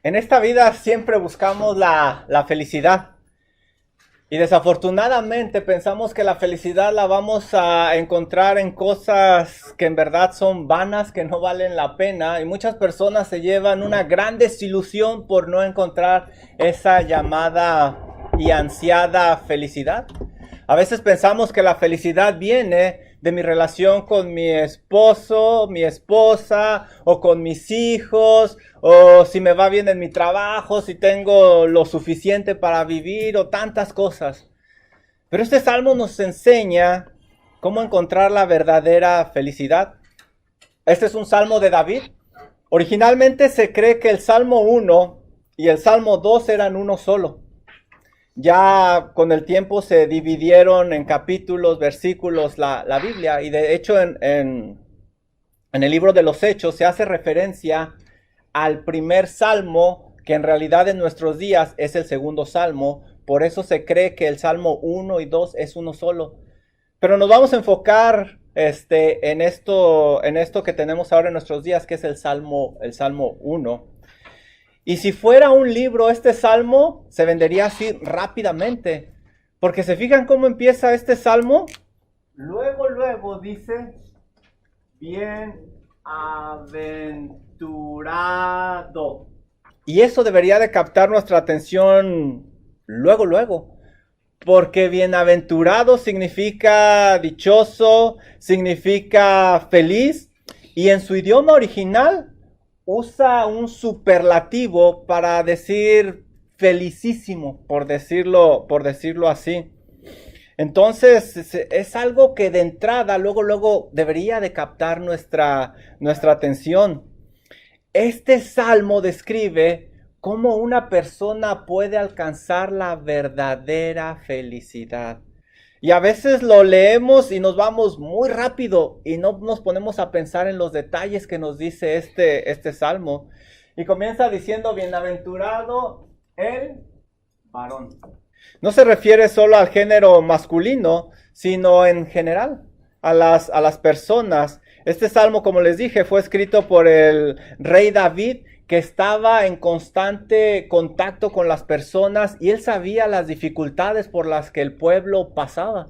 En esta vida siempre buscamos la felicidad y desafortunadamente pensamos que la felicidad la vamos a encontrar en cosas que en verdad son vanas, que no valen la pena, y muchas personas se llevan una gran desilusión por no encontrar esa llamada y ansiada felicidad. A veces pensamos que la felicidad viene de mi relación con mi esposo, mi esposa, o con mis hijos, o si me va bien en mi trabajo, si tengo lo suficiente para vivir, o tantas cosas. Pero este salmo nos enseña cómo encontrar la verdadera felicidad. Este es un salmo de David. Originalmente se cree que el Salmo 1 y el Salmo 2 eran uno solo. Ya con el tiempo se dividieron en capítulos, versículos la Biblia, y de hecho en el libro de los Hechos se hace referencia al primer salmo, que en realidad en nuestros días es el segundo salmo. Por eso se cree que el Salmo 1 y 2 es uno solo. Pero nos vamos a enfocar en esto que tenemos ahora en nuestros días, que es el Salmo 1. Y si fuera un libro, este salmo se vendería así rápidamente. Porque se fijan cómo empieza este salmo. Luego dice, bienaventurado. Y eso debería de captar nuestra atención luego. Porque bienaventurado significa dichoso, significa feliz. Y en su idioma original usa un superlativo para decir felicísimo, por decirlo así. Entonces es algo que de entrada luego debería de captar nuestra atención. Este salmo describe cómo una persona puede alcanzar la verdadera felicidad. Y a veces lo leemos y nos vamos muy rápido y no nos ponemos a pensar en los detalles que nos dice este salmo. Y comienza diciendo, bienaventurado el varón. No se refiere solo al género masculino, sino en general a las personas. Este salmo, como les dije, fue escrito por el rey David, que estaba en constante contacto con las personas y él sabía las dificultades por las que el pueblo pasaba.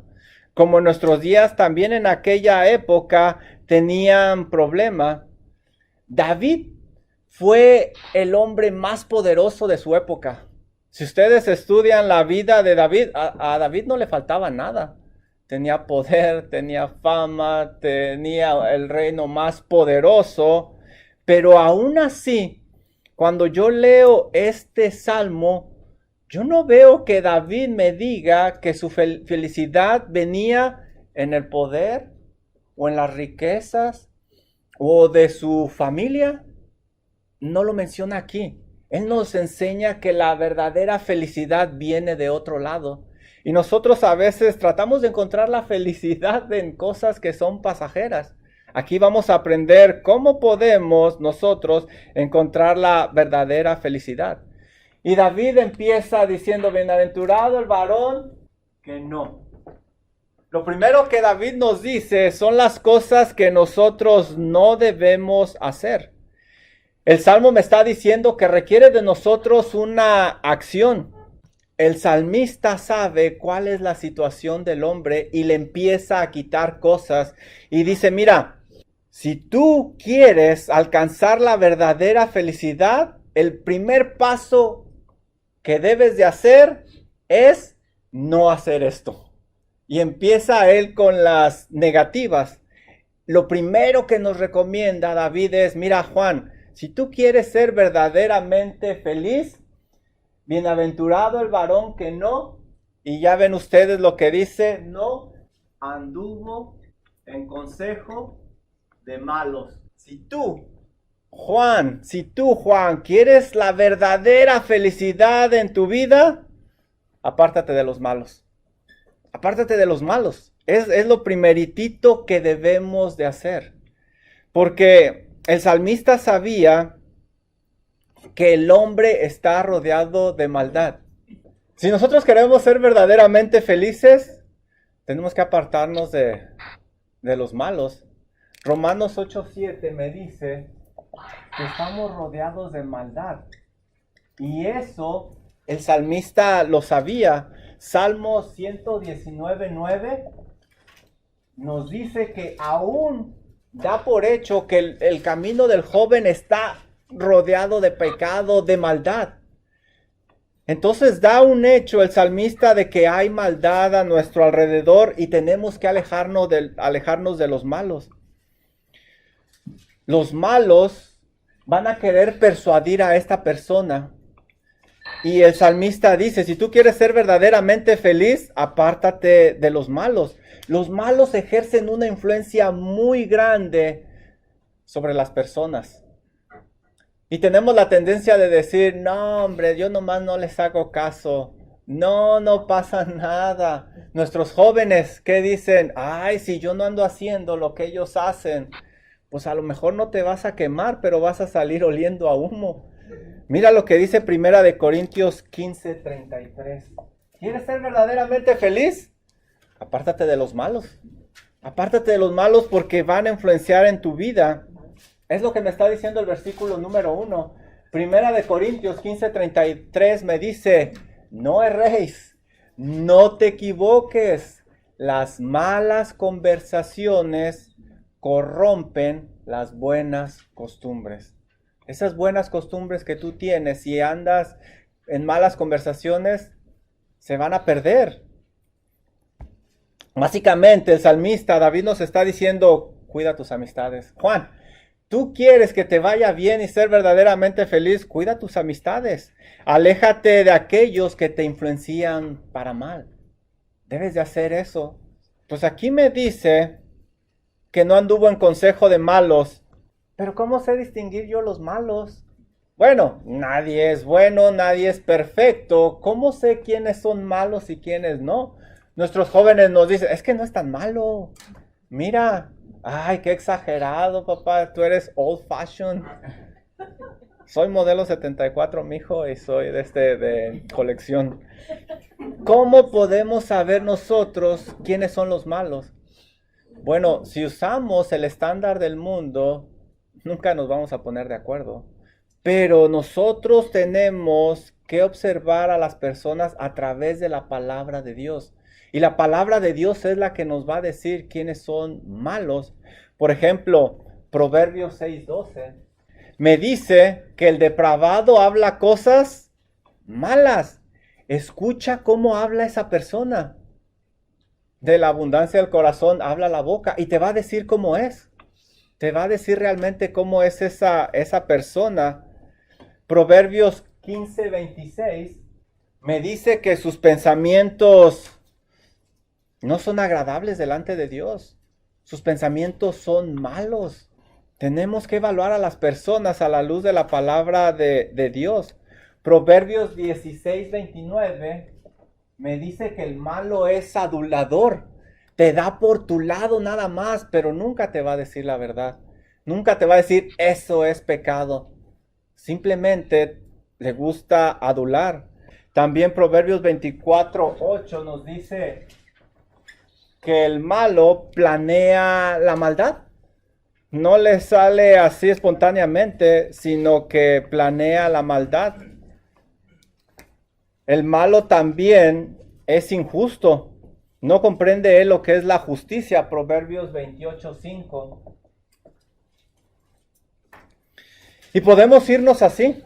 Como en nuestros días, también en aquella época tenían problema. David fue el hombre más poderoso de su época. Si ustedes estudian la vida de David, a David no le faltaba nada. Tenía poder, tenía fama, tenía el reino más poderoso, pero aún así, cuando yo leo este salmo, yo no veo que David me diga que su felicidad venía en el poder o en las riquezas o de su familia. No lo menciona aquí. Él nos enseña que la verdadera felicidad viene de otro lado. Y nosotros a veces tratamos de encontrar la felicidad en cosas que son pasajeras. Aquí vamos a aprender cómo podemos nosotros encontrar la verdadera felicidad. Y David empieza diciendo, bienaventurado el varón que no. Lo primero que David nos dice son las cosas que nosotros no debemos hacer. El salmo me está diciendo que requiere de nosotros una acción. El salmista sabe cuál es la situación del hombre y le empieza a quitar cosas y dice, mira, si tú quieres alcanzar la verdadera felicidad, el primer paso que debes de hacer es no hacer esto. Y empieza él con las negativas. Lo primero que nos recomienda David es, mira Juan, si tú quieres ser verdaderamente feliz, bienaventurado el varón que no, y ya ven ustedes lo que dice, no anduvo en consejo de malos. Si tú, Juan, quieres la verdadera felicidad en tu vida, apártate de los malos. Apártate de los malos. Es lo primeritito que debemos de hacer. Porque el salmista sabía que el hombre está rodeado de maldad. Si nosotros queremos ser verdaderamente felices, tenemos que apartarnos de los malos. Romanos 8:7 me dice que estamos rodeados de maldad. Y eso el salmista lo sabía. Salmo 119:9 nos dice que aún da por hecho que el camino del joven está rodeado de pecado, de maldad. Entonces da un hecho el salmista de que hay maldad a nuestro alrededor y tenemos que alejarnos de los malos. Los malos van a querer persuadir a esta persona. Y el salmista dice, si tú quieres ser verdaderamente feliz, apártate de los malos. Los malos ejercen una influencia muy grande sobre las personas. Y tenemos la tendencia de decir, no hombre, yo nomás no les hago caso. No pasa nada. Nuestros jóvenes que dicen, ay, si yo no ando haciendo lo que ellos hacen, pues a lo mejor no te vas a quemar, pero vas a salir oliendo a humo. Mira lo que dice 1 Corintios 15:33. ¿Quieres ser verdaderamente feliz? Apártate de los malos. Apártate de los malos porque van a influenciar en tu vida. Es lo que me está diciendo el versículo número 1. 1 Corintios 15:33 me dice, no erréis, no te equivoques. Las malas conversaciones corrompen las buenas costumbres. Esas buenas costumbres que tú tienes, si andas en malas conversaciones, se van a perder. Básicamente, el salmista David nos está diciendo, cuida tus amistades. Juan, tú quieres que te vaya bien y ser verdaderamente feliz, cuida tus amistades. Aléjate de aquellos que te influencian para mal. Debes de hacer eso. Pues aquí me dice que no anduvo en consejo de malos. Pero ¿cómo sé distinguir yo los malos? Bueno, nadie es bueno, nadie es perfecto. ¿Cómo sé quiénes son malos y quiénes no? Nuestros jóvenes nos dicen, es que no es tan malo. Mira, ay, qué exagerado, papá, tú eres old fashion. Soy modelo 74, mijo, y soy de colección. ¿Cómo podemos saber nosotros quiénes son los malos? Bueno, si usamos el estándar del mundo, nunca nos vamos a poner de acuerdo. Pero nosotros tenemos que observar a las personas a través de la palabra de Dios. Y la palabra de Dios es la que nos va a decir quiénes son malos. Por ejemplo, Proverbios 6:12 me dice que el depravado habla cosas malas. Escucha cómo habla esa persona. De la abundancia del corazón habla la boca y te va a decir cómo es. Te va a decir realmente cómo es esa persona. Proverbios 15:26 me dice que sus pensamientos no son agradables delante de Dios. Sus pensamientos son malos. Tenemos que evaluar a las personas a la luz de la palabra de Dios. Proverbios 16:29 me dice que el malo es adulador. Te da por tu lado nada más, pero nunca te va a decir la verdad. Nunca te va a decir, eso es pecado. Simplemente le gusta adular. También Proverbios 24:8 nos dice que el malo planea la maldad. No le sale así espontáneamente, sino que planea la maldad. El malo también es injusto. No comprende él lo que es la justicia. Proverbios 28:5. Y podemos irnos así.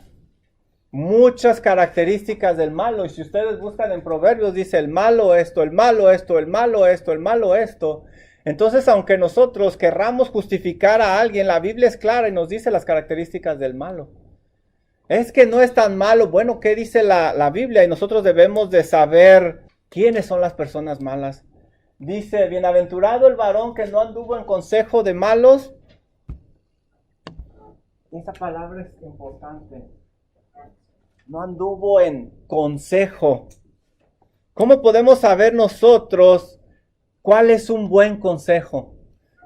Muchas características del malo. Y si ustedes buscan en Proverbios, dice el malo esto, el malo esto, el malo esto, el malo esto. Entonces, aunque nosotros querramos justificar a alguien, la Biblia es clara y nos dice las características del malo. Es que no es tan malo. Bueno, ¿qué dice la Biblia? Y nosotros debemos de saber quiénes son las personas malas. Dice, bienaventurado el varón que no anduvo en consejo de malos. Esa palabra es importante. No anduvo en consejo. ¿Cómo podemos saber nosotros cuál es un buen consejo?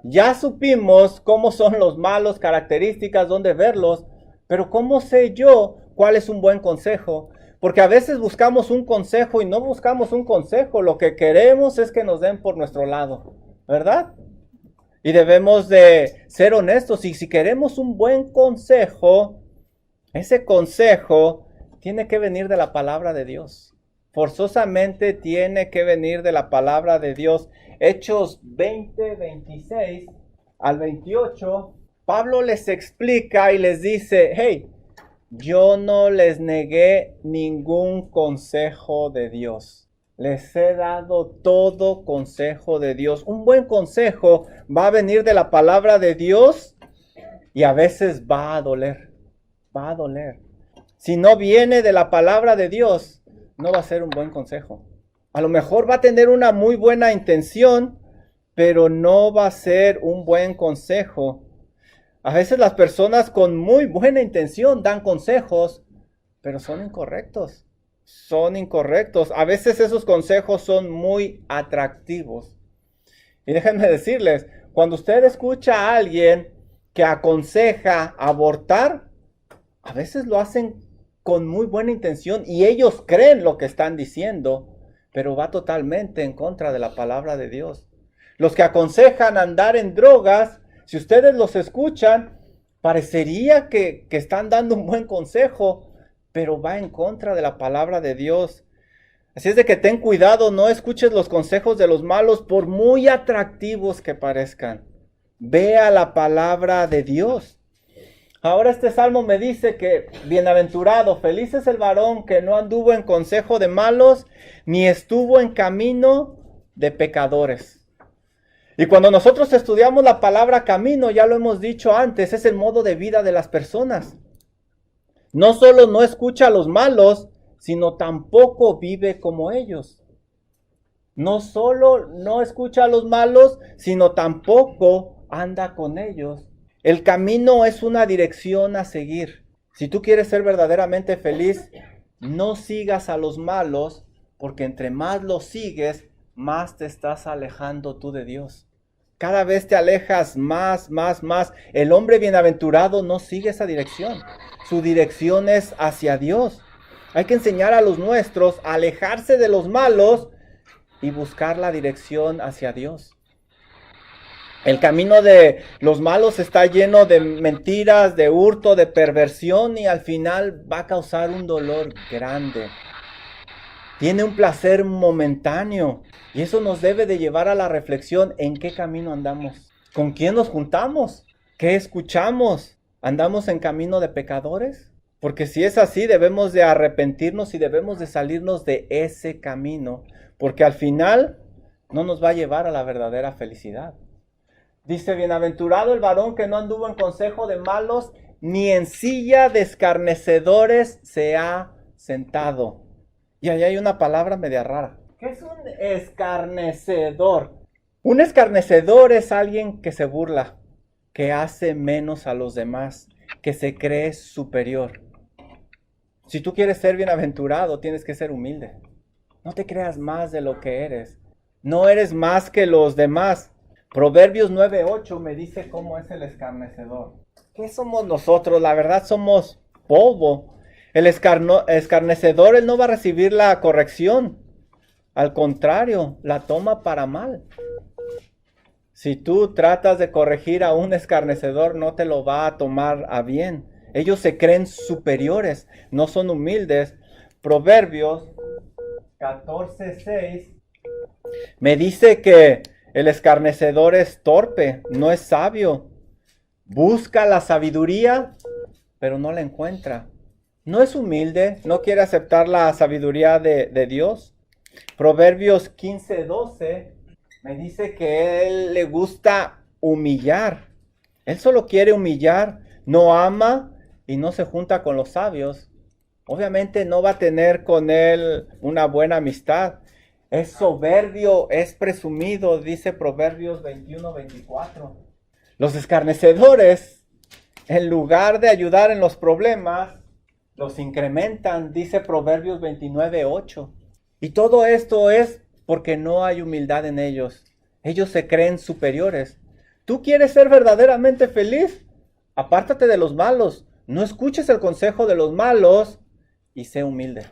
Ya supimos cómo son los malos, características, dónde verlos, pero ¿cómo sé yo cuál es un buen consejo? Porque a veces buscamos un consejo y no buscamos un consejo. Lo que queremos es que nos den por nuestro lado, ¿verdad? Y debemos de ser honestos. Y si queremos un buen consejo, ese consejo tiene que venir de la palabra de Dios. Forzosamente tiene que venir de la palabra de Dios. Hechos 20, 26 al 28, Pablo les explica y les dice, hey, yo no les negué ningún consejo de Dios. Les he dado todo consejo de Dios. Un buen consejo va a venir de la palabra de Dios y a veces va a doler. Va a doler. Si no viene de la palabra de Dios, no va a ser un buen consejo. A lo mejor va a tener una muy buena intención, pero no va a ser un buen consejo. A veces las personas con muy buena intención dan consejos, pero son incorrectos. Son incorrectos. A veces esos consejos son muy atractivos. Y déjenme decirles, cuando usted escucha a alguien que aconseja abortar, a veces lo hacen con muy buena intención y ellos creen lo que están diciendo, pero va totalmente en contra de la palabra de Dios. Los que aconsejan andar en drogas, si ustedes los escuchan, parecería que están dando un buen consejo, pero va en contra de la palabra de Dios. Así es de que ten cuidado, no escuches los consejos de los malos por muy atractivos que parezcan. Vea la palabra de Dios. Ahora este salmo me dice que bienaventurado, feliz es el varón que no anduvo en consejo de malos, ni estuvo en camino de pecadores. Y cuando nosotros estudiamos la palabra camino, ya lo hemos dicho antes, es el modo de vida de las personas. No solo no escucha a los malos, sino tampoco vive como ellos. No solo no escucha a los malos, sino tampoco anda con ellos. El camino es una dirección a seguir. Si tú quieres ser verdaderamente feliz, no sigas a los malos, porque entre más los sigues, más te estás alejando tú de Dios. Cada vez te alejas más. El hombre bienaventurado no sigue esa dirección. Su dirección es hacia Dios. Hay que enseñar a los nuestros a alejarse de los malos y buscar la dirección hacia Dios. El camino de los malos está lleno de mentiras, de hurto, de perversión y al final va a causar un dolor grande. Tiene un placer momentáneo y eso nos debe de llevar a la reflexión en qué camino andamos, con quién nos juntamos, qué escuchamos. ¿Andamos en camino de pecadores? Porque si es así, debemos de arrepentirnos y debemos de salirnos de ese camino, porque al final no nos va a llevar a la verdadera felicidad. Dice, bienaventurado el varón que no anduvo en consejo de malos, ni en silla de escarnecedores se ha sentado. Y ahí hay una palabra media rara. ¿Qué es un escarnecedor? Un escarnecedor es alguien que se burla, que hace menos a los demás, que se cree superior. Si tú quieres ser bienaventurado, tienes que ser humilde. No te creas más de lo que eres. No eres más que los demás. Proverbios 9:8 me dice cómo es el escarnecedor. ¿Qué somos nosotros? La verdad somos polvo. El escarnecedor, él no va a recibir la corrección. Al contrario, la toma para mal. Si tú tratas de corregir a un escarnecedor, no te lo va a tomar a bien. Ellos se creen superiores, no son humildes. Proverbios 14:6 me dice que el escarnecedor es torpe, no es sabio. Busca la sabiduría, pero no la encuentra. No es humilde, no quiere aceptar la sabiduría de Dios. Proverbios 15:12 me dice que a él le gusta humillar. Él solo quiere humillar, no ama y no se junta con los sabios. Obviamente no va a tener con él una buena amistad. Es soberbio, es presumido, dice Proverbios 21:24. Los escarnecedores, en lugar de ayudar en los problemas, los incrementan, dice Proverbios 29:8. Y todo esto es porque no hay humildad en ellos. Ellos se creen superiores. ¿Tú quieres ser verdaderamente feliz? Apártate de los malos. No escuches el consejo de los malos y sé humilde.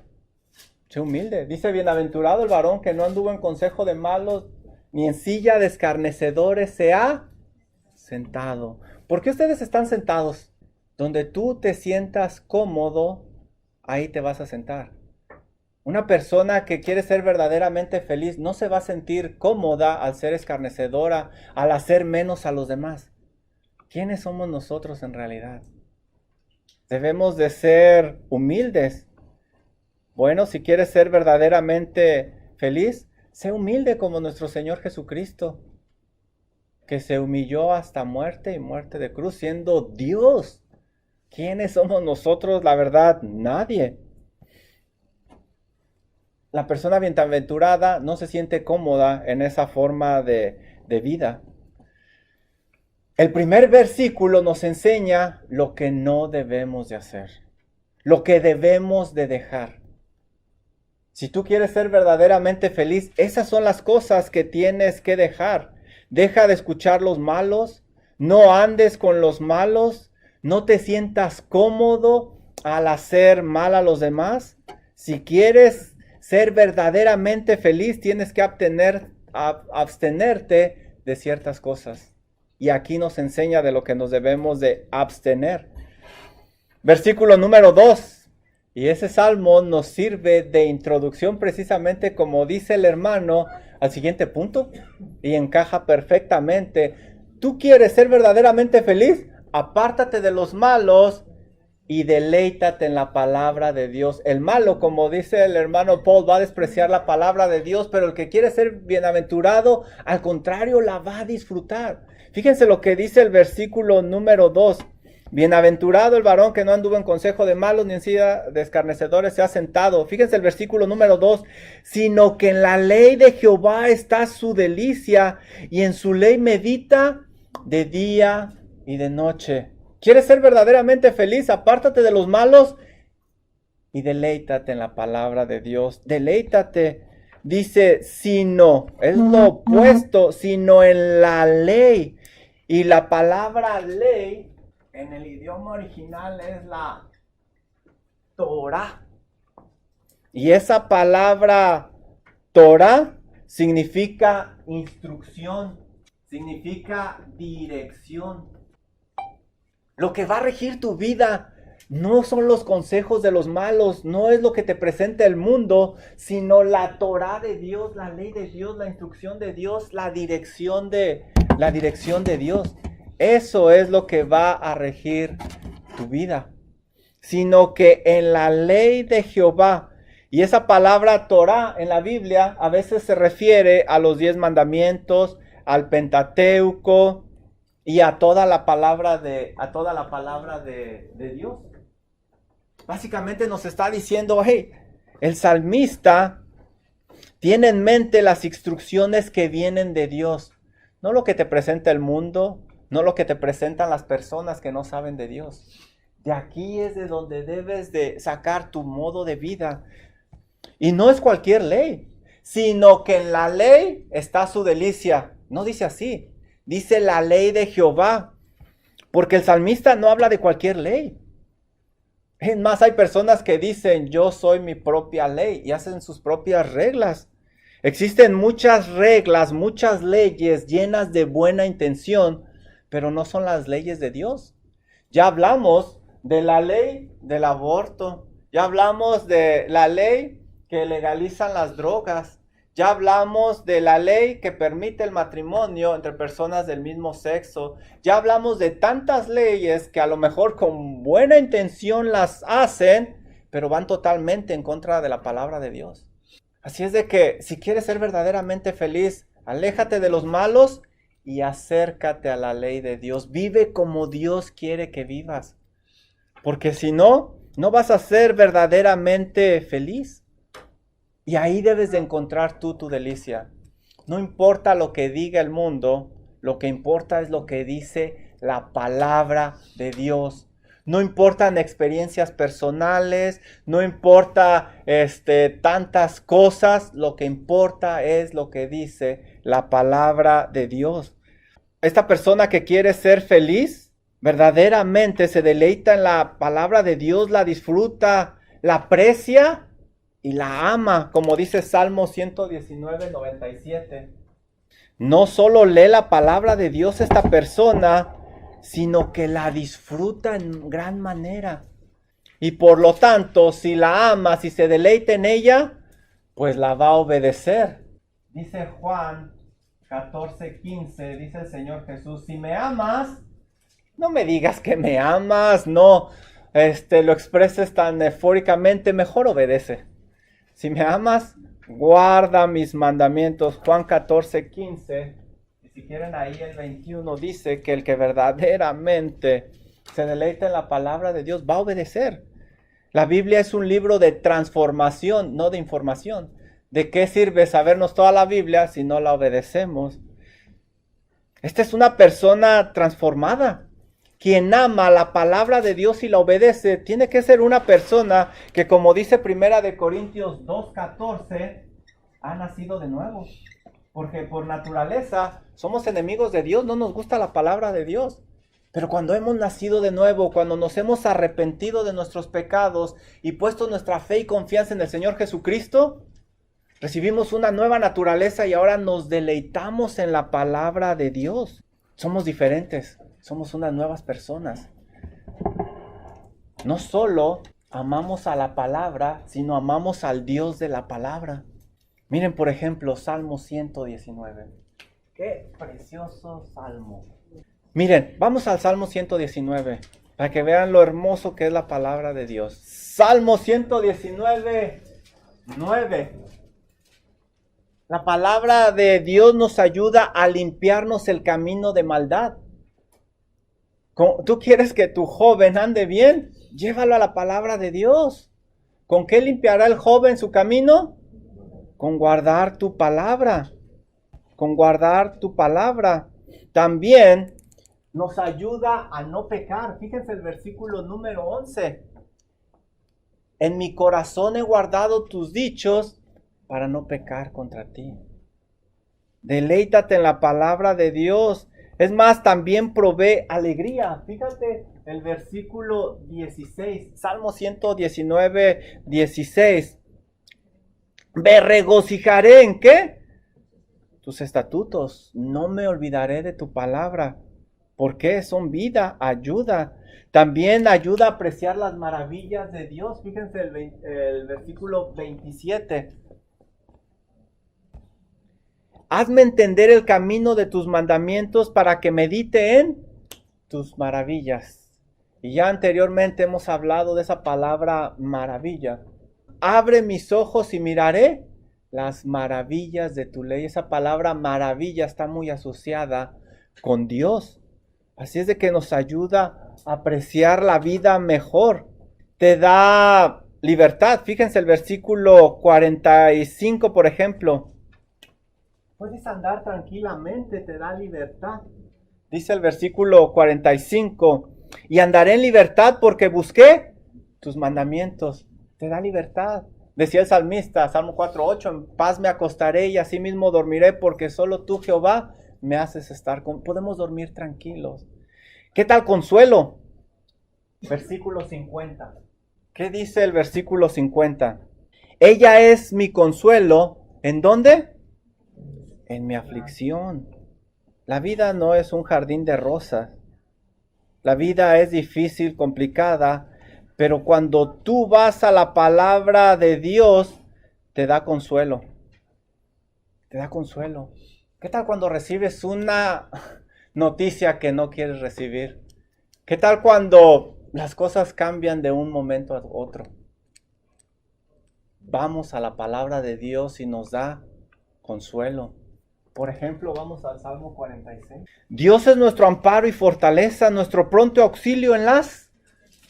Sé humilde. Dice, bienaventurado el varón que no anduvo en consejo de malos, ni en silla de escarnecedores se ha sentado. ¿Por qué ustedes están sentados? Donde tú te sientas cómodo, ahí te vas a sentar. Una persona que quiere ser verdaderamente feliz no se va a sentir cómoda al ser escarnecedora, al hacer menos a los demás. ¿Quiénes somos nosotros en realidad? Debemos de ser humildes. Bueno, si quieres ser verdaderamente feliz, sé humilde como nuestro Señor Jesucristo, que se humilló hasta muerte y muerte de cruz, siendo Dios. ¿Quiénes somos nosotros? La verdad, nadie. La persona bienaventurada no se siente cómoda en esa forma de vida. El primer versículo nos enseña lo que no debemos de hacer, lo que debemos de dejar. Si tú quieres ser verdaderamente feliz, esas son las cosas que tienes que dejar. Deja de escuchar los malos, no andes con los malos, no te sientas cómodo al hacer mal a los demás. Si quieres ser verdaderamente feliz, tienes que abstenerte de ciertas cosas. Y aquí nos enseña de lo que nos debemos de abstener. Versículo número 2. Y ese salmo nos sirve de introducción precisamente, como dice el hermano, al siguiente punto. Y encaja perfectamente. ¿Tú quieres ser verdaderamente feliz? Apártate de los malos y deleítate en la palabra de Dios. El malo, como dice el hermano Paul, va a despreciar la palabra de Dios, pero el que quiere ser bienaventurado, al contrario, la va a disfrutar. Fíjense lo que dice el versículo número 2. Bienaventurado el varón que no anduvo en consejo de malos, ni en silla de escarnecedores se ha sentado. Fíjense el versículo número 2. Sino que en la ley de Jehová está su delicia, y en su ley medita de día y de noche. ¿Quieres ser verdaderamente feliz? Apártate de los malos y deleítate en la palabra de Dios. Deleítate. Dice, sino, es lo opuesto, sino en la ley. Y la palabra ley en el idioma original es la Torah. Y esa palabra Torah significa instrucción, significa dirección. Lo que va a regir tu vida no son los consejos de los malos, no es lo que te presenta el mundo, sino la Torah de Dios, la ley de Dios, la instrucción de Dios, la dirección de Dios. Eso es lo que va a regir tu vida. Sino que en la ley de Jehová, y esa palabra Torah en la Biblia a veces se refiere a los 10 mandamientos, al Pentateuco, y a toda la palabra de Dios. Básicamente nos está diciendo, hey, el salmista tiene en mente las instrucciones que vienen de Dios. No lo que te presenta el mundo, no lo que te presentan las personas que no saben de Dios. De aquí es de donde debes de sacar tu modo de vida. Y no es cualquier ley, sino que en la ley está su delicia. No dice así. Dice la ley de Jehová, porque el salmista no habla de cualquier ley. Es más, hay personas que dicen, yo soy mi propia ley, y hacen sus propias reglas. Existen muchas reglas, muchas leyes llenas de buena intención, pero no son las leyes de Dios. Ya hablamos de la ley del aborto, ya hablamos de la ley que legalizan las drogas. Ya hablamos de la ley que permite el matrimonio entre personas del mismo sexo. Ya hablamos de tantas leyes que a lo mejor con buena intención las hacen, pero van totalmente en contra de la palabra de Dios. Así es de que si quieres ser verdaderamente feliz, aléjate de los malos y acércate a la ley de Dios. Vive como Dios quiere que vivas. Porque si no, no vas a ser verdaderamente feliz. Y ahí debes de encontrar tú tu delicia. No importa lo que diga el mundo, lo que importa es lo que dice la palabra de Dios. No importan experiencias personales, no importa tantas cosas, lo que importa es lo que dice la palabra de Dios. Esta persona que quiere ser feliz, verdaderamente se deleita en la palabra de Dios, la disfruta, la aprecia y la ama, como dice Salmo 119, 97. No solo lee la palabra de Dios esta persona, sino que la disfruta en gran manera. Y por lo tanto, si la ama, si se deleita en ella, pues la va a obedecer. Dice Juan 14:15, dice el Señor Jesús, si me amas, no me digas que me amas, no lo expreses tan eufóricamente, mejor obedece. Si me amas, guarda mis mandamientos. Juan 14:15, y si quieren ahí el 21, dice que el que verdaderamente se deleita en la palabra de Dios va a obedecer. La Biblia es un libro de transformación, no de información. ¿De qué sirve sabernos toda la Biblia si no la obedecemos? Esta es una persona transformada. Quien ama la palabra de Dios y la obedece, tiene que ser una persona que, como dice 1 Corintios 2:14, ha nacido de nuevo. Porque por naturaleza somos enemigos de Dios, no nos gusta la palabra de Dios. Pero cuando hemos nacido de nuevo, cuando nos hemos arrepentido de nuestros pecados y puesto nuestra fe y confianza en el Señor Jesucristo, recibimos una nueva naturaleza y ahora nos deleitamos en la palabra de Dios. Somos diferentes, somos unas nuevas personas. No solo amamos a la palabra, sino amamos al Dios de la palabra. Miren, por ejemplo, Salmo 119. Qué precioso salmo. Miren, vamos al Salmo 119, para que vean lo hermoso que es la palabra de Dios. Salmo 119, 9. La palabra de Dios nos ayuda a limpiarnos el camino de maldad. ¿Tú quieres que tu joven ande bien? Llévalo a la palabra de Dios. ¿Con qué limpiará el joven su camino? Con guardar tu palabra. Con guardar tu palabra. También nos ayuda a no pecar. Fíjense el versículo número 11. En mi corazón he guardado tus dichos para no pecar contra ti. Deleítate en la palabra de Dios. Es más, también provee alegría. Fíjate el versículo 16. Salmo 119, 16. Me regocijaré ¿en qué? Tus estatutos. No me olvidaré de tu palabra. Porque son vida, ayuda. También ayuda a apreciar las maravillas de Dios. Fíjense el versículo 27. Hazme entender el camino de tus mandamientos para que medite en tus maravillas. Y ya anteriormente hemos hablado de esa palabra maravilla. Abre mis ojos y miraré las maravillas de tu ley. Esa palabra maravilla está muy asociada con Dios. Así es de que nos ayuda a apreciar la vida mejor. Te da libertad. Fíjense el versículo 45, por ejemplo. Puedes andar tranquilamente, te da libertad. Dice el versículo 45. Y andaré en libertad porque busqué tus mandamientos. Te da libertad. Decía el salmista, Salmo 4:8, en paz me acostaré y así mismo dormiré porque solo tú, Jehová, me haces estar con... Podemos dormir tranquilos. ¿Qué tal consuelo? Versículo 50. ¿Qué dice el versículo 50? Ella es mi consuelo. ¿En dónde? En mi aflicción. La vida no es un jardín de rosas. La vida es difícil, complicada, pero cuando tú vas a la palabra de Dios, te da consuelo. Te da consuelo. ¿Qué tal cuando recibes una noticia que no quieres recibir? ¿Qué tal cuando las cosas cambian de un momento a otro? Vamos a la palabra de Dios y nos da consuelo. Por ejemplo, vamos al Salmo 46. Dios es nuestro amparo y fortaleza, nuestro pronto auxilio en las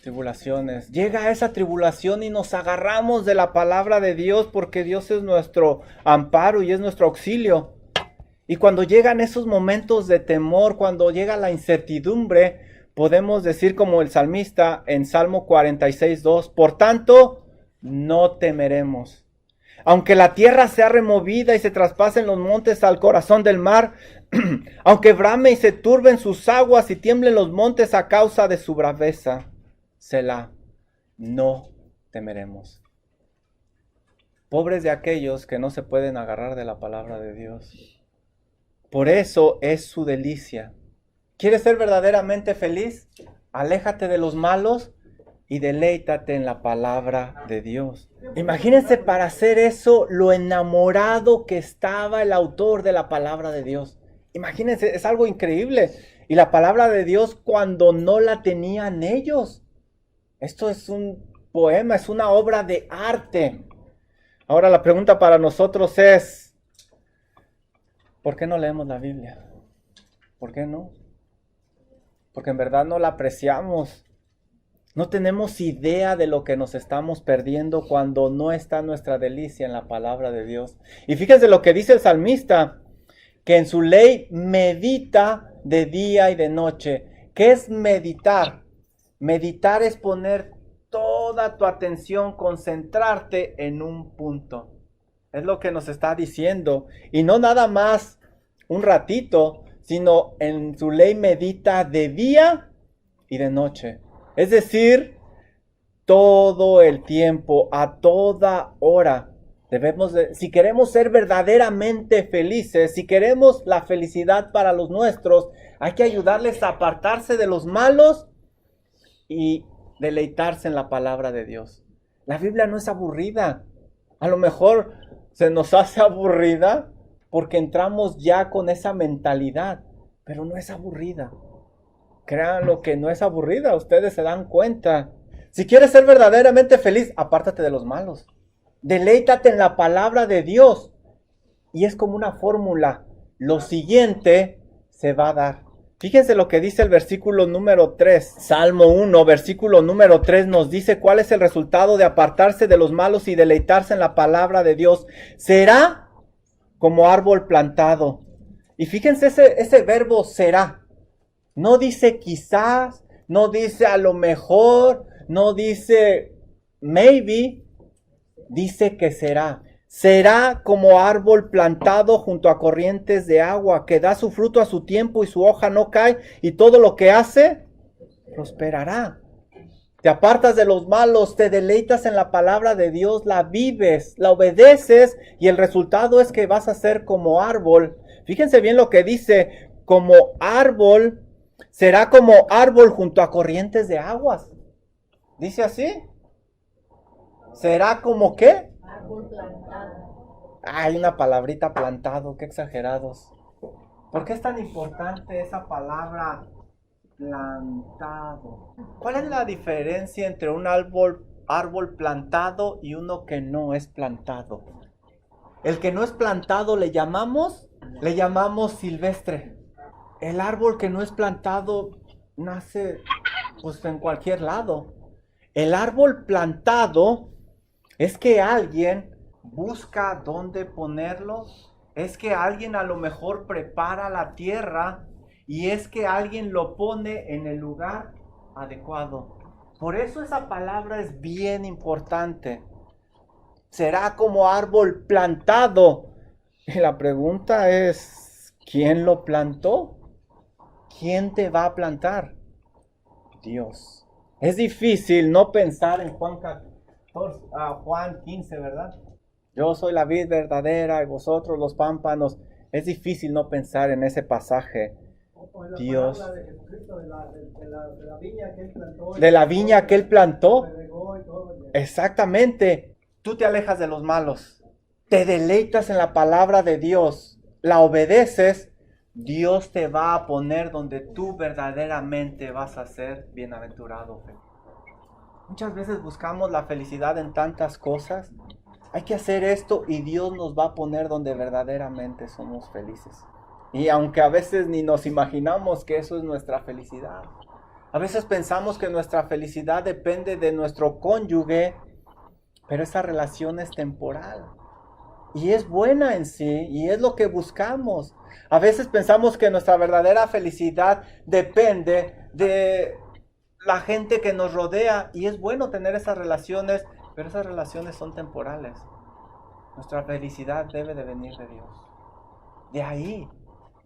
tribulaciones. Llega a esa tribulación y nos agarramos de la palabra de Dios porque Dios es nuestro amparo y es nuestro auxilio. Y cuando llegan esos momentos de temor, cuando llega la incertidumbre, podemos decir como el salmista en Salmo 46:2, por tanto, no temeremos. Aunque la tierra sea removida y se traspasen los montes al corazón del mar, aunque brame y se turben sus aguas y tiemblen los montes a causa de su braveza, Selah, no temeremos. Pobres de aquellos que no se pueden agarrar de la palabra de Dios. Por eso es su delicia. ¿Quieres ser verdaderamente feliz? Aléjate de los malos y deleítate en la palabra de Dios. Imagínense para hacer eso lo enamorado que estaba el autor de la palabra de Dios. Imagínense, es algo increíble. Y la palabra de Dios cuando no la tenían ellos. Esto es un poema, es una obra de arte. Ahora la pregunta para nosotros es, ¿por qué no leemos la Biblia? ¿Por qué no? Porque en verdad no la apreciamos. No tenemos idea de lo que nos estamos perdiendo cuando no está nuestra delicia en la palabra de Dios. Y fíjense lo que dice el salmista, que en su ley medita de día y de noche. ¿Qué es meditar? Meditar es poner toda tu atención, concentrarte en un punto. Es lo que nos está diciendo. Y no nada más un ratito, sino en su ley medita de día y de noche. Es decir, todo el tiempo, a toda hora. Si queremos ser verdaderamente felices, si queremos la felicidad para los nuestros, hay que ayudarles a apartarse de los malos y deleitarse en la palabra de Dios. La Biblia no es aburrida. A lo mejor se nos hace aburrida porque entramos ya con esa mentalidad, pero no es aburrida. Créanlo que no es aburrida, ustedes se dan cuenta. Si quieres ser verdaderamente feliz, apártate de los malos. Deleítate en la palabra de Dios. Y es como una fórmula. Lo siguiente se va a dar. Fíjense lo que dice el versículo número 3. Salmo 1, versículo número 3 nos dice cuál es el resultado de apartarse de los malos y deleitarse en la palabra de Dios. Será como árbol plantado. Y fíjense ese verbo será. No dice quizás, no dice a lo mejor, no dice maybe, dice que será. Será como árbol plantado junto a corrientes de agua, que da su fruto a su tiempo y su hoja no cae, y todo lo que hace prosperará. Te apartas de los malos, te deleitas en la palabra de Dios, la vives, la obedeces, y el resultado es que vas a ser como árbol. Fíjense bien lo que dice, como árbol. Será como árbol junto a corrientes de aguas. ¿Dice así? ¿Será como qué? Árbol plantado. Hay una palabrita plantado, qué exagerados. ¿Por qué es tan importante esa palabra plantado? ¿Cuál es la diferencia entre un árbol plantado y uno que no es plantado? El que no es plantado le llamamos silvestre. El árbol que no es plantado nace pues en cualquier lado. El árbol plantado es que alguien busca dónde ponerlo, es que alguien a lo mejor prepara la tierra y es que alguien lo pone en el lugar adecuado. Por eso esa palabra es bien importante. Será como árbol plantado. Y la pregunta es, ¿quién lo plantó? ¿Quién te va a plantar? Dios. Es difícil no pensar en Juan 15, ¿verdad? Yo soy la vid verdadera y vosotros los pámpanos. Es difícil no pensar en ese pasaje. Dios. De la viña que él plantó. De la viña que él plantó. Exactamente. Tú te alejas de los malos. Te deleitas en la palabra de Dios. La obedeces. Dios te va a poner donde tú verdaderamente vas a ser bienaventurado. Muchas veces buscamos la felicidad en tantas cosas. Hay que hacer esto y Dios nos va a poner donde verdaderamente somos felices. Y aunque a veces ni nos imaginamos que eso es nuestra felicidad. A veces pensamos que nuestra felicidad depende de nuestro cónyuge, pero esa relación es temporal. Y es buena en sí, y es lo que buscamos. A veces pensamos que nuestra verdadera felicidad depende de la gente que nos rodea, y es bueno tener esas relaciones, pero esas relaciones son temporales. Nuestra felicidad debe de venir de Dios.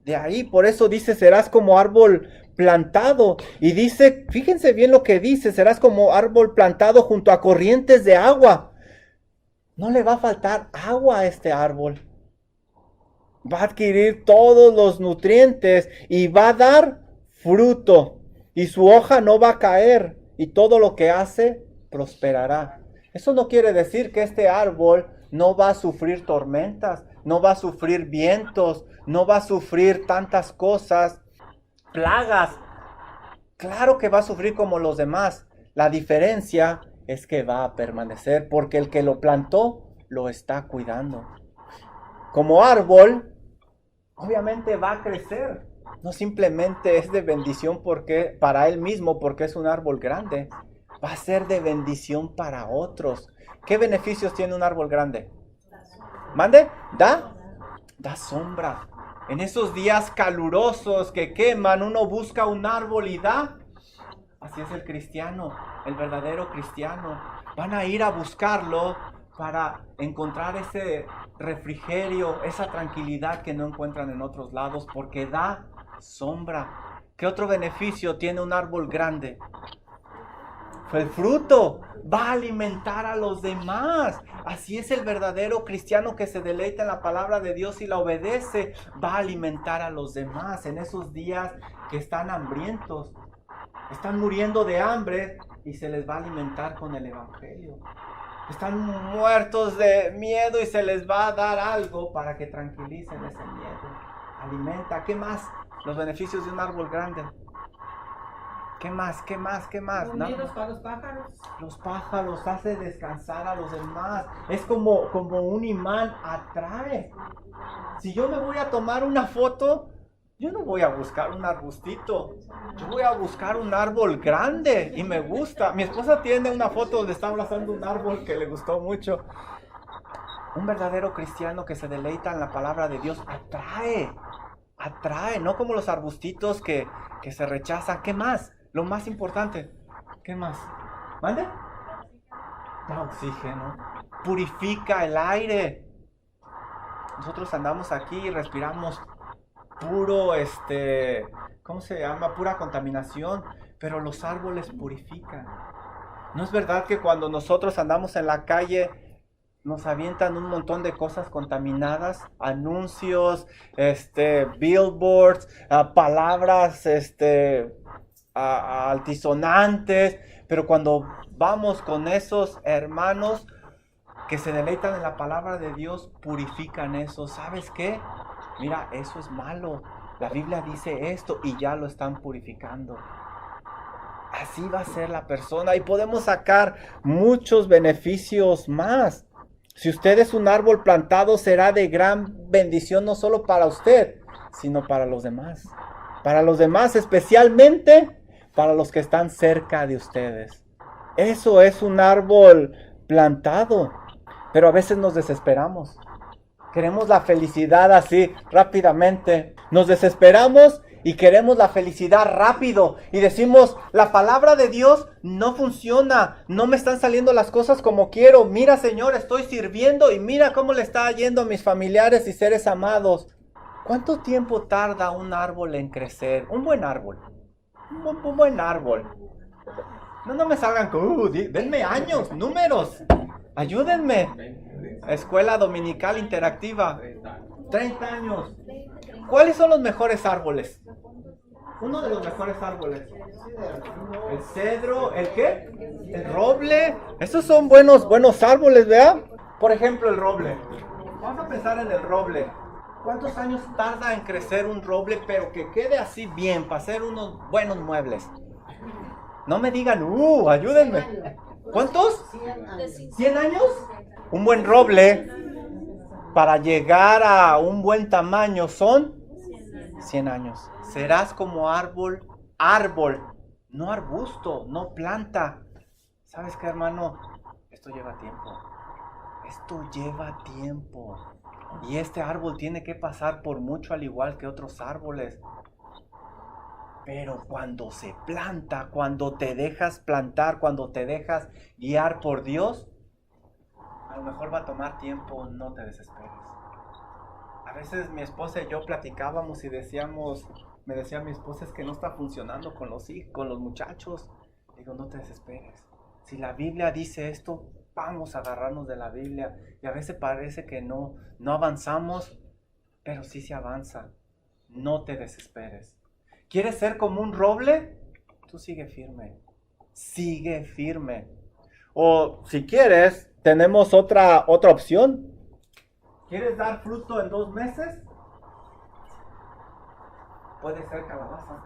De ahí, por eso dice, serás como árbol plantado. Y dice, fíjense bien lo que dice, serás como árbol plantado junto a corrientes de agua. No le va a faltar agua a este árbol. Va a adquirir todos los nutrientes y va a dar fruto. Y su hoja no va a caer. y todo lo que hace prosperará. Eso no quiere decir que este árbol no va a sufrir tormentas, no va a sufrir vientos, no va a sufrir tantas cosas, plagas. Claro que va a sufrir como los demás. La diferencia es que va a permanecer porque el que lo plantó lo está cuidando. Como árbol, obviamente va a crecer. No simplemente es de bendición porque para él mismo, porque es un árbol grande. Va a ser de bendición para otros. ¿Qué beneficios tiene un árbol grande? ¿Mande? Da sombra. En esos días calurosos que queman, uno busca un árbol y da. Así es el cristiano, el verdadero cristiano. Van a ir a buscarlo para encontrar ese refrigerio, esa tranquilidad que no encuentran en otros lados, porque da sombra. ¿Qué otro beneficio tiene un árbol grande? El fruto va a alimentar a los demás. Así es el verdadero cristiano que se deleita en la palabra de Dios y la obedece. Va a alimentar a los demás en esos días que están hambrientos. Están muriendo de hambre y se les va a alimentar con el evangelio. Están muertos de miedo y se les va a dar algo para que tranquilicen ese miedo. Alimenta. ¿Qué más? Los beneficios de un árbol grande. ¿Qué más? ¿Qué más? ¿Qué más? Unidos para los pájaros. Los pájaros hace descansar a los demás. Es como un imán, atrae. Si yo me voy a tomar una foto, yo no voy a buscar un arbustito. Yo voy a buscar un árbol grande y me gusta. Mi esposa tiene una foto donde está abrazando un árbol que le gustó mucho. Un verdadero cristiano que se deleita en la palabra de Dios atrae. Atrae, no como los arbustitos que se rechazan. ¿Qué más? Lo más importante. ¿Qué más? ¿Mande? Da oxígeno. Purifica el aire. Nosotros andamos aquí y respiramos puro, ¿cómo se llama? Pura contaminación. Pero los árboles purifican. ¿No es verdad que cuando nosotros andamos en la calle nos avientan un montón de cosas contaminadas? Anuncios, billboards, palabras, altisonantes, pero cuando vamos con esos hermanos que se deleitan en la palabra de Dios, purifican eso. ¿Sabes qué? Mira, eso es malo. La Biblia dice esto y ya lo están purificando. Así va a ser la persona y podemos sacar muchos beneficios más. Si usted es un árbol plantado, será de gran bendición no solo para usted, sino para los demás. Para los demás, especialmente para los que están cerca de ustedes. Eso es un árbol plantado. Pero a veces nos desesperamos. Queremos la felicidad así, rápidamente. Nos desesperamos y queremos la felicidad rápido. Y decimos, la palabra de Dios no funciona. No me están saliendo las cosas como quiero. Mira, Señor, estoy sirviendo y mira cómo le está yendo a mis familiares y seres amados. ¿Cuánto tiempo tarda un árbol en crecer? Un buen árbol. Un buen árbol. No me salgan con, denme años, números. Ayúdenme. Escuela dominical interactiva. 30 años. ¿Cuáles son los mejores árboles? Uno de los mejores árboles. El cedro, ¿el qué? El roble. Estos son buenos árboles, ¿verdad? Por ejemplo, el roble. Vamos a pensar en el roble. ¿Cuántos años tarda en crecer un roble, pero que quede así bien, para hacer unos buenos muebles? No me digan, ayúdenme. ¿Cuántos? 100 años. Un buen roble, para llegar a un buen tamaño, son 100 años. Serás como árbol, no arbusto, no planta. ¿Sabes qué, hermano? Esto lleva tiempo. Esto lleva tiempo. Y este árbol tiene que pasar por mucho, al igual que otros árboles. Pero cuando se planta, cuando te dejas plantar, cuando te dejas guiar por Dios, a lo mejor va a tomar tiempo, no te desesperes. A veces mi esposa y yo platicábamos y me decía mi esposa, es que no está funcionando con los muchachos. Digo, no te desesperes. Si la Biblia dice esto, vamos a agarrarnos de la Biblia. Y a veces parece que no avanzamos, pero sí se avanza. No te desesperes. ¿Quieres ser como un roble? Tú sigue firme. sigue firme. O si quieres, tenemos otra opción. ¿Quieres dar fruto en 2 meses? Puede ser calabaza.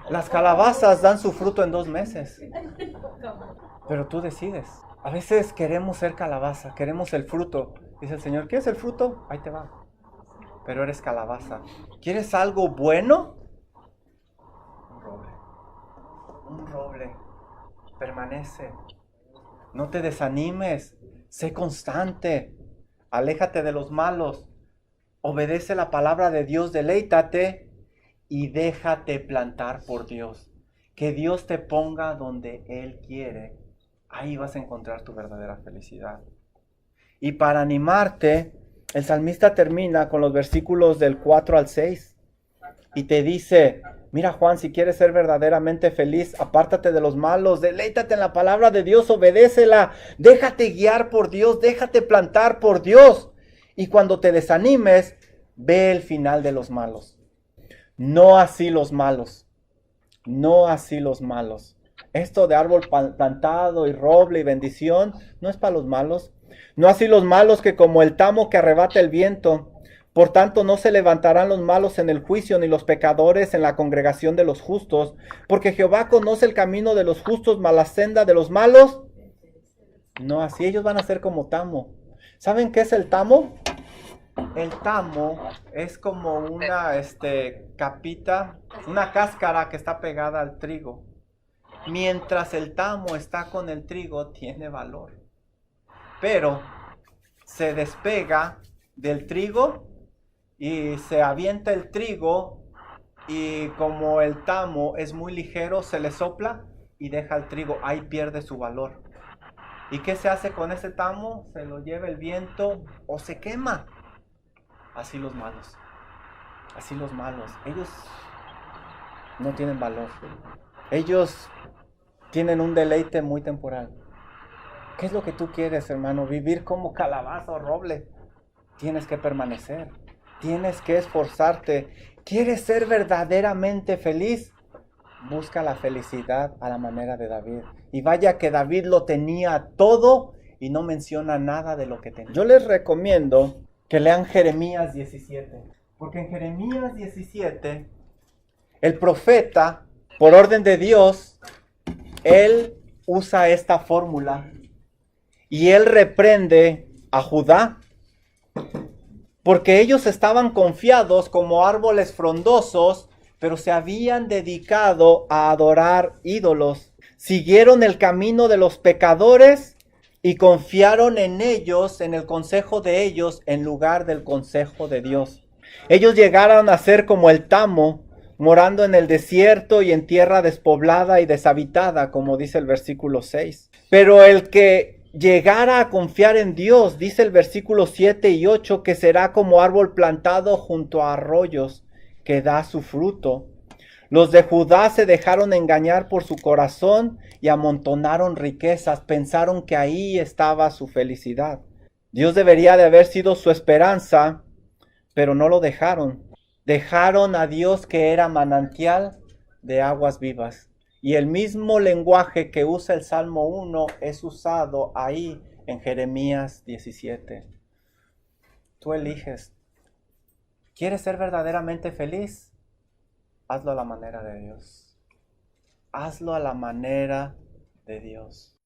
Las calabazas dan su fruto en 2 meses. Pero tú decides. A veces queremos ser calabaza, queremos el fruto. Dice el Señor, ¿quieres el fruto? Ahí te va. Pero eres calabaza. ¿Quieres algo bueno? Un roble. Un roble. Permanece. No te desanimes. Sé constante. Aléjate de los malos. Obedece la palabra de Dios. Deleítate y déjate plantar por Dios. Que Dios te ponga donde Él quiere. Ahí vas a encontrar tu verdadera felicidad. Y para animarte, el salmista termina con los versículos del 4 al 6. Y te dice, mira Juan, si quieres ser verdaderamente feliz, apártate de los malos, deleítate en la palabra de Dios, obedécela, déjate guiar por Dios, déjate plantar por Dios. Y cuando te desanimes, ve el final de los malos. No así los malos. No así los malos. Esto de árbol plantado y roble y bendición no es para los malos. No así los malos que como el tamo que arrebata el viento. Por tanto no se levantarán los malos en el juicio, ni los pecadores en la congregación de los justos. Porque Jehová conoce el camino de los justos, mas la senda de los malos. No así, ellos van a ser como tamo. ¿Saben qué es el tamo? El tamo es como una capita, una cáscara que está pegada al trigo. Mientras el tamo está con el trigo, tiene valor. Pero se despega del trigo y se avienta el trigo y como el tamo es muy ligero, se le sopla y deja el trigo. Ahí pierde su valor. ¿Y qué se hace con ese tamo? Se lo lleva el viento o se quema. Así los malos. Así los malos. Ellos no tienen valor. Ellos tienen un deleite muy temporal. ¿Qué es lo que tú quieres, hermano? Vivir como calabaza o roble. Tienes que permanecer. Tienes que esforzarte. ¿Quieres ser verdaderamente feliz? Busca la felicidad a la manera de David. Y vaya que David lo tenía todo y no menciona nada de lo que tenía. Yo les recomiendo que lean Jeremías 17. Porque en Jeremías 17, el profeta, por orden de Dios, él usa esta fórmula y él reprende a Judá porque ellos estaban confiados como árboles frondosos, pero se habían dedicado a adorar ídolos. Siguieron el camino de los pecadores y confiaron en ellos, en el consejo de ellos, en lugar del consejo de Dios. Ellos llegaron a ser como el tamo, morando en el desierto y en tierra despoblada y deshabitada, como dice el versículo 6. Pero el que llegara a confiar en Dios, dice el versículo 7 y 8, que será como árbol plantado junto a arroyos, que da su fruto. Los de Judá se dejaron engañar por su corazón y amontonaron riquezas, pensaron que ahí estaba su felicidad. Dios debería de haber sido su esperanza, pero no lo dejaron. Dejaron a Dios que era manantial de aguas vivas. Y el mismo lenguaje que usa el Salmo 1 es usado ahí en Jeremías 17. Tú eliges. ¿Quieres ser verdaderamente feliz? Hazlo a la manera de Dios. Hazlo a la manera de Dios.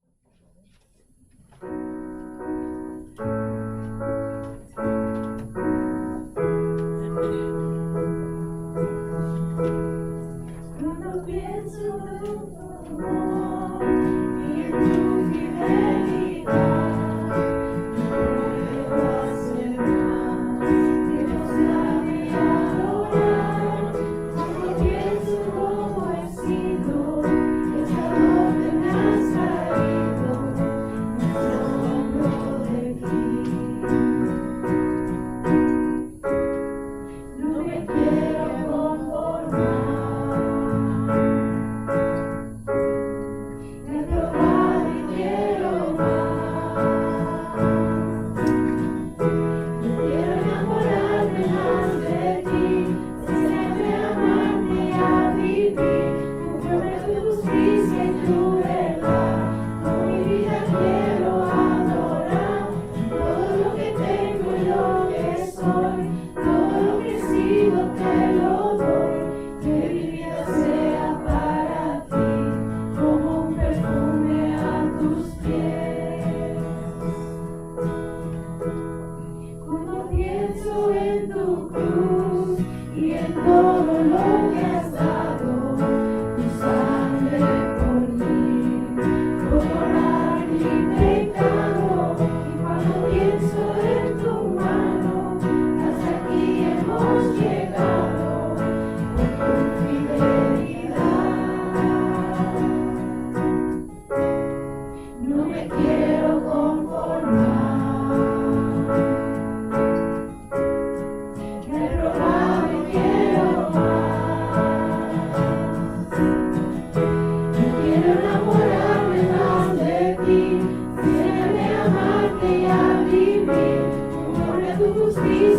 Spirit.